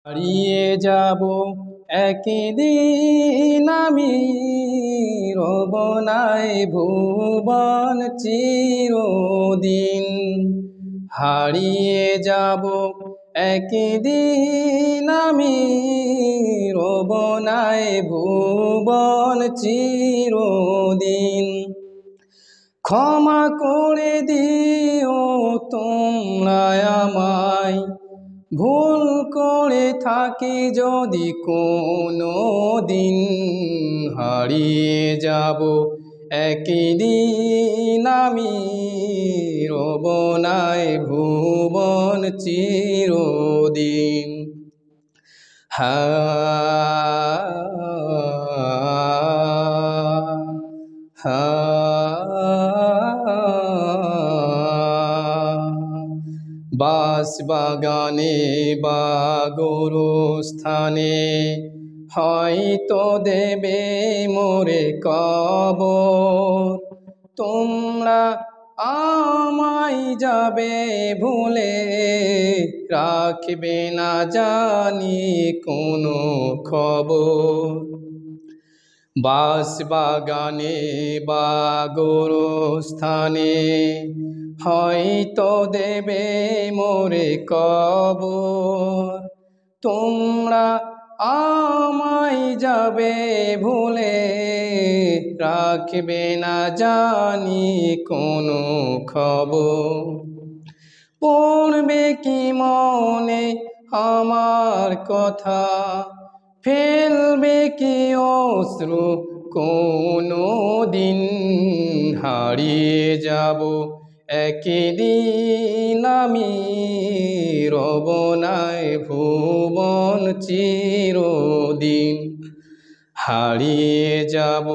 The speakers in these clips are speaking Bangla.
হারিয়ে যাব একদিন আমি, রব নাই ভুবন চিরদিন। হারিয়ে যাব একদিন আমি, রব নাই ভুবন চিরদিন। ক্ষমা করে দিও তোমরা আমায়, ভুল করে থাকি যদি কোনো দিন। হারিয়ে যাব একদিন আমি, রব নাই ভুবন চিরদিন। বাঁশবাগানে বা গোরস্থানে হয়তো দেবে মোরে কবর। তোমরা আমায় যাবে ভুলে, রাখবে না জানি কোনো খবর। বাঁশবাগানে বা গোরস্থানে হয়তো দেবে মোরে কবর। তোমরা আমায় যাবে ভুলে, রাখবে না জানি কোনো খবর। পড়বে কি মনে আমার কথা, ফেলবে কি অশ্রু কোনো দিন। হারিয়ে যাব একদিন আমি, রব নাই ভুবন চিরদিন। হারিয়ে যাব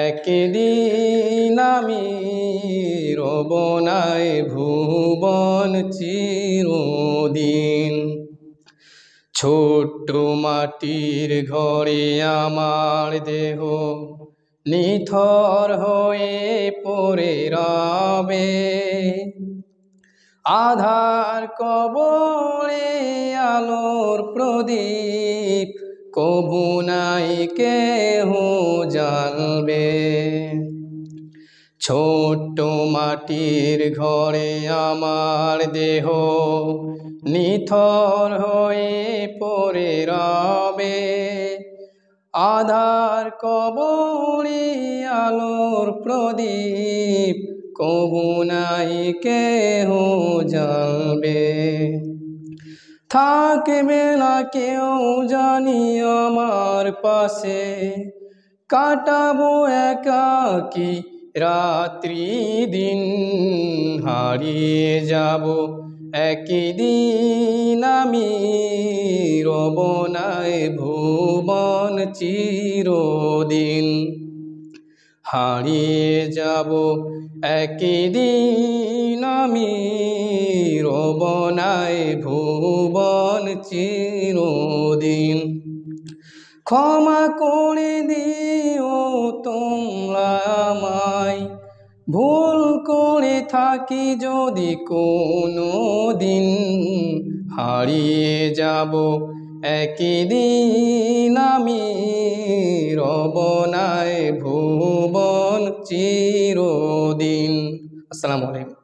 একদিন আমি, রব নাই ভুবন চিরদিন। ছোট্ট মাটির ঘরে আমার দেহ নিথর হয়ে পড়ে রবে। আধার কবরে আলোর প্রদীপ কবু নাই কেহ জ্বালবে। ছোট্ট মাটির ঘরে আমার দেহ নিথর হয়ে পড়ে রবে। আধার কবরে আলোর প্রদীপ কবু নাই কেহ জ্বালবে। থাকবে না কেউ জানি আমার পাশে, কাটাবো একাকী রাত্রি দিন। হারিয়ে যাব একদিন আমি, রব নাই ভুবন চিরদিন। হারিয়ে যাব একদিন আমি, রব নাই ভুবন চিরদিন। ক্ষমা করে দিও তোমরা আমায়, ভুল করে থাকি যদি কোনো দিন। হারিয়ে যাব একদিন আমি, রব নাই ভুবন চিরদিন। আসসালামু আলাইকুম।